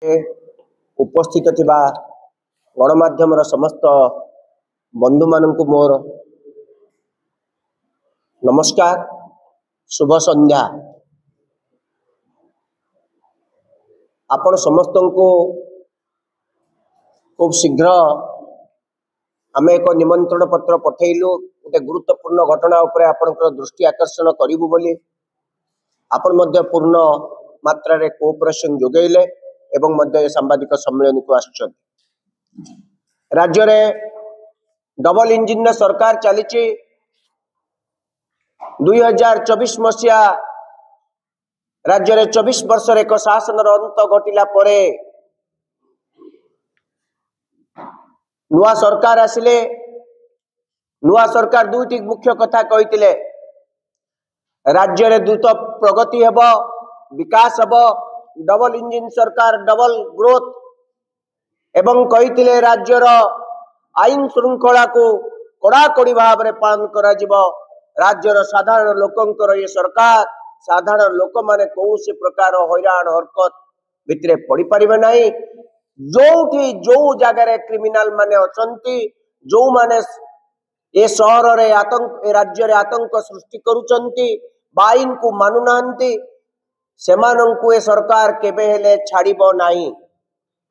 उपस्थित थिबा गणमाध्यम समस्त बंधु मानक मोर नमस्कार, शुभ संध्या। आपण समस्त को खूब शीघ्र आम एक निमंत्रण पत्र पठेलु गोटे गुरुत्वपूर्ण घटना उपर आपणकर दृष्टि आकर्षण करिबु बोली आपण मध्य पूर्ण मात्रा रे कोऑपरेशन जोगैले एवं मध्य सांबादिक सम्मेलन को आछन। राज्य रे डबल इंजिन सरकार चली 2024 मसीहा राज्य रे 24 वर्ष एक शासन अंत घटिला परे नुआ सरकार आसिले। नुआ सरकार दुईटी मुख्य कथा कहितिले, राज्य रे द्रुत प्रगति हेब, विकास हेब, डबल इंजिन सरकार डबल ग्रोथ एवं कहितिले राज्यर आईन श्रृंखला को कड़ाकड़ी भाव में पालन करा जिवो। राज्यर साधारण लोकंकर ये सरकार साधारण लोक माने कौन से प्रकार हैरान हरकत भितरे पड़ी पारिबे नाही। जोठी जो जगह क्रिमिनाल माने अछंती, जो माने ए शहर रे आतंक ए राज्य रे आतंक सृष्टि करूचंती, आईन को मानु नांती, सेमानंकु ए सरकार केबे हेले छाड़िबो नाही,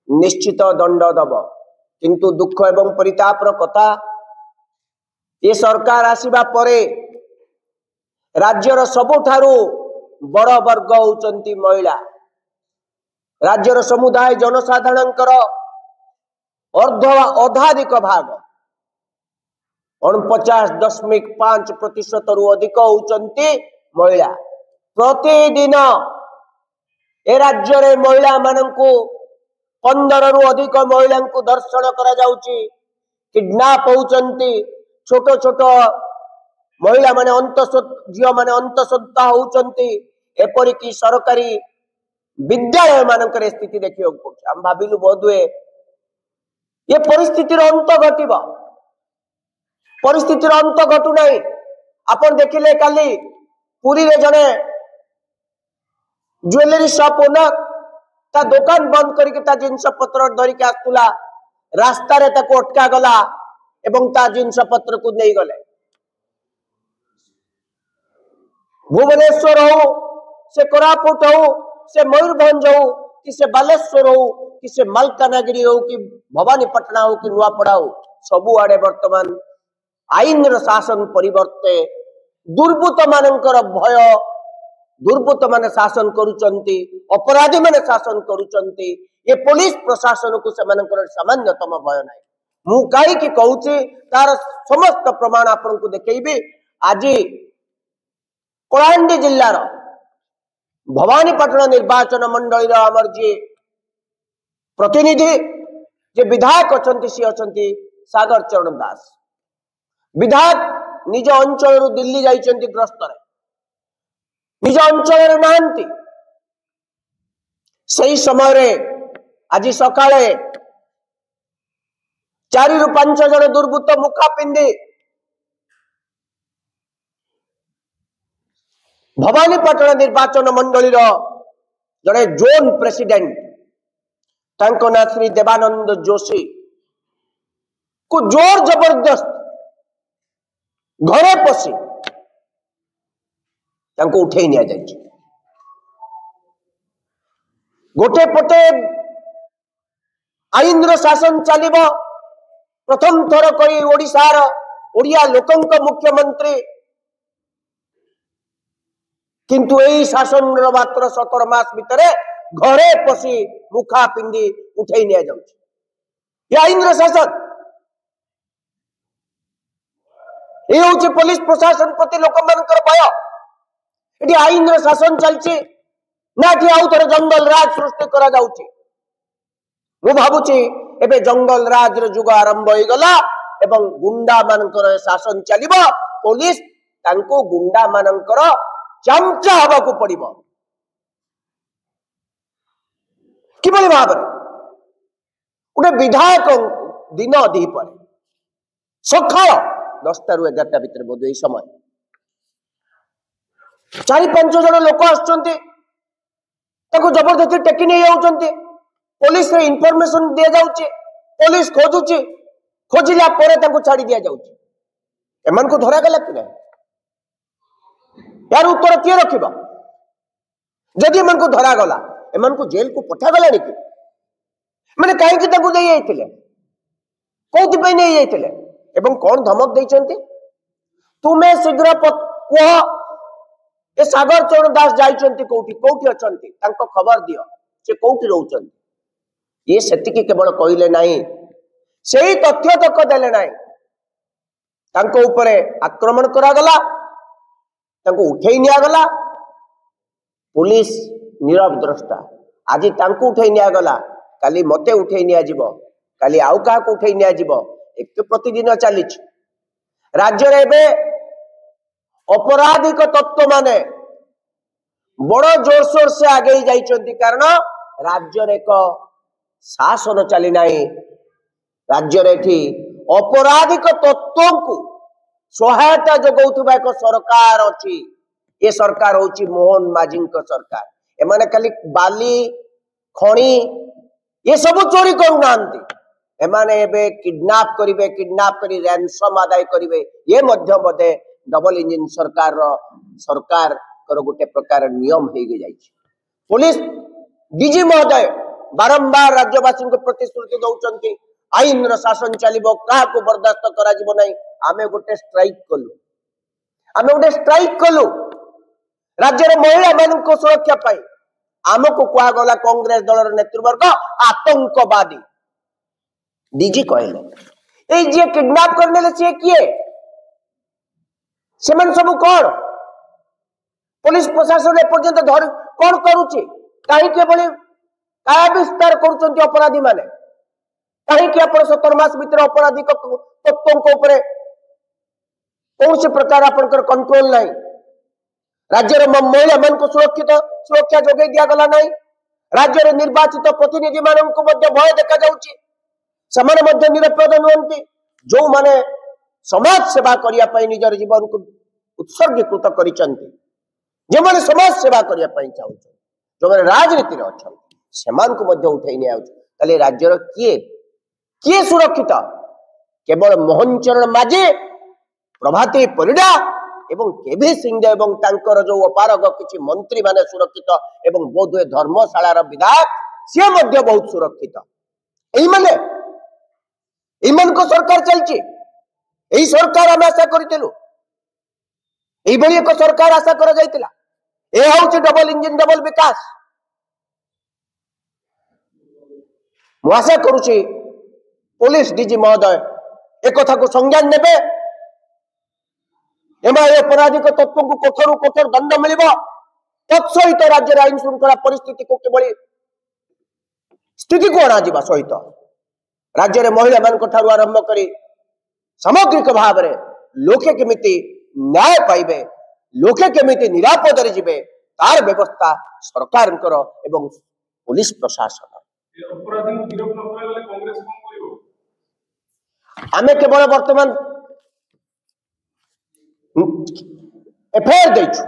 निश्चित दंड दब। किंतु दुख एवं परितापर कथा, ये सरकार आसीबा परे राज्यर सबुठारु बड़ वर्ग होउचंती महिला। राज्यर समुदाय जनसाधारणकर अर्धाधिक भाग 49.5% रु अधिक होउचंती महिला। प्रतिदिन ए राज्य रे महिला मानंकु 15 रु अधिक महिला को दर्शन करा जाउची, किडनैप होउचंती। छोट छोट महिला माने झियो माने अंतसत्ता होउचंती। एपरिकी सरकारी विद्यालय मानकर स्थिति देखियो पड़छ। हम भाबिलु बोधुए ये परिस्थितिर अंत घटिबा, परिस्थितिर अंत घटु नाही। आपण देखिले काली पुरी रे जने ज्वेलरी शॉप ओनर ता दुकान बंद करके ता जिनस पत्र धरिक आसुला, रास्ता रे ताको अटका गला एवं ता जिनस पत्र को नहीं गले। भुवनेश्वर हो से कोरापुट हो से मयूरभंज हो कि से बालेश्वर हो कि से मालकानगिरी हो कि भवानीपटना हो कि नुआपड़ा हो, सबु आड़े वर्तमान आईन र शासन परिवर्ते दुर्बृत्त मानकर भय, दुर्बृत्त माने शासन करूचंती, अपराधी माने शासन करूचंती। ये पुलिस प्रशासन को से मानकर सामान्यतम भय नाही। मु काई कि कहूची तार समस्त प्रमाण आपन को देखेबी। आज कलाहांडी जिल्लार भवानीपटना निर्वाचन मंडली आमर जी प्रतिनिधि जे विधायक अछंती सी अछंती सागर चरण दास। विधायक निज अंचल रु दिल्ली जाइछंती ग्रस्त रे, निज अंचल रे नांती। सही समय रे आज सकाळे 4 रु 5 जन दुर्बृत्त मुखा पिंदी भवानीपटना निर्वाचन मंडली जड़े जोन प्रेसिडेंट तांको ना श्री देवानंद जोशी को जोर जबरदस्त घरे पसी तांको उठेई निया जायछि। गोटे पटे आईन रो शासन चलिबो, प्रथम थर करी ओडिशार ओडिया लोकंक मुख्यमंत्री, किंतु यही शासन मात्र 17 मास भितरे घरे पसी मुखा पिंदी उठेई निया जाउछि। ये आईन रो शासन, ये होछि पुलिस प्रशासन प्रति लोक मानकर भय। एटी आईन रो शासन चलछि ना कि आउ थरे जंगल राज सृष्टि करा जाउछि। मु भाबुछि एबे जंगल राज रो जुग आरंभ होई गला एवं गुंडा मानकर शासन चलिबो। पुलिस तांको गुंडा मानकर चमचा हवा को पड़िबो। किभली भाव गोटे विधायक दिन दीपर सकाळ 10 रु 11 भितर बोध यही समय 4-5 जन लोक आसुचंती, जबरदस्ती टेकी नहीं जाउचंती। पुलिस रे इनफॉरमेशन दिया जाउची, पुलिस खोजुची, खोजिला परे तांको छाड़ी दिया जाउची। एमन को धरा गला कि नहीं? यार उत्तर किए रखिबा? जदि एमन को धरा गला, एमन को जेल को पठा गला कि माने काहे कि तांको देई आइथिले, कोथि पे नहीं आइथिले एवं कौन धमक देइचंती? तुमे शीघ्र कह ए सागर चरण दास जाइचंती कोठी, कोठी अचंती, तांको खबर दियो, से कोठी रहउचंती। ये सेतिकी केवल कहिले नाही, सेही तथ्य तक देले नाही। तांको ऊपरे आक्रमण करा गला, तांको उठेई निया गला, पुलिस नीरव द्रष्टा। आज तांको उठेई निया गला, काली मते उठेई निया जिवो, काली आउ का को उठेई निया जिवो, एक प्रतिदिन चलीछ। राज्य रे बे अपराधिक तत्व माने बड़ जोरसोर से आगे जाइचंती, कारण राज्य रे को शासन चली नाही। राज्य रे थी अपराधिक तत्व को सहायता जगौथुबा एक सरकार अछि। ये सरकार होची मोहन माझी को सरकार। एमाने खाली बाली खणी ये सब चोरी करू नांती, एमाने एबे किडनैप करिवे, किडनैप करी रैंसम आदाय करिवे। ये मध्य बदे डबल इंजिन सरकार कर गोटे प्रकार नियम हो गई। पुलिस डीजी महोदय बारंबार राज्यवासी को प्रतिश्रुति दौरान आईन शासन चलो, क्या बर्दास्त कर आमे गोटे स्ट्राइक कलु राज्य महिला मान सुरक्षा पाई। आमको कहगला कांग्रेस दल नेतृवर्ग आतंकवादी। डीजी कहले ये किडनैप करने सी किए से सब कौन पुलिस प्रशासन एपर्यंत धर कौन करुचे, कहीं काय विस्तार कर अपराधी माने, कहीं 17 मास भीतर अपराधी तत्वों कौन से प्रकार आपनकर कंट्रोल नहीं। राज्य महिला मान को सुरक्षा जोगे दिया गला नहीं। राज्य निर्वाचित प्रतिनिधि मान को भय देखा जाउची, समाने मध्य निरपराध नुहंती। जो माने समाज सेवा करिया पई निजर जीवन को उत्सर्गीकृत करिसंती, जे माने समाज सेवा करिया पई चाहउछ, जो माने राजनीति रे अछन सेमान को मध्य उठै नै आउछ। तले राज्य रो किए सुरक्षित? केवल मोहन चरण माझी, प्रभाती परिडा एवं केभी सिंह एवं तांकर जो अपारग किछि मंत्री माने सुरक्षित, एवं बोधवे धर्मशाला रो विधायक से मध्य बहुत सुरक्षित। एई माने इमन को सरकार चलची, एई सरकार हम आशा करितलु, एई बळी एक सरकार आशा करा जायतिला। ए होउची डबल इंजिन डबल विकास। मु आशा करूची पुलिस डीजी महोदय एक कथा को संज्ञान नेबे, एमा अपराधिक तत्व को कठोर कठोर दंड मिलिबो, तत्सहित राज्य आईन श्रृंखला परिस्थिति को केवल स्थिति को अणा जिबा सहित राज्य रे महिला मान को ठारू आरंभ करी सामग्रिक भाव रे लोके केमिति न्याय पाइबे, लोके केमिति निरापद रे जिबे, तार व्यवस्था सरकार एवं पुलिस प्रशासन। आमे केवल वर्तमान एफआईआर देछु,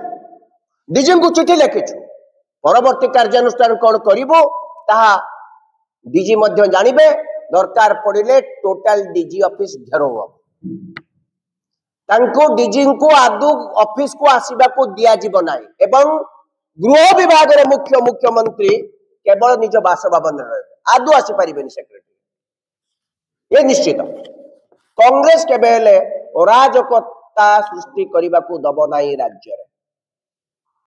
डीजी को चिठी लिखिछु, परवर्ती कार्यानुष्ठान कौन करिबो ताहा डीजी मध्य जानिबे। दरकार पड़िले टोटल डीजी ऑफिस घेरो तांको डीजी को आदु ऑफिस को आसीबा को दिया जीव नाही, एवं गृह विभाग रे मुख्यमंत्री केवल निज बासभवन रे आदु आसी परिबेनी सेक्रेटरी। ये निश्चित कांग्रेस केबेले अराजकता सृष्टि करने को दब ना राज्य।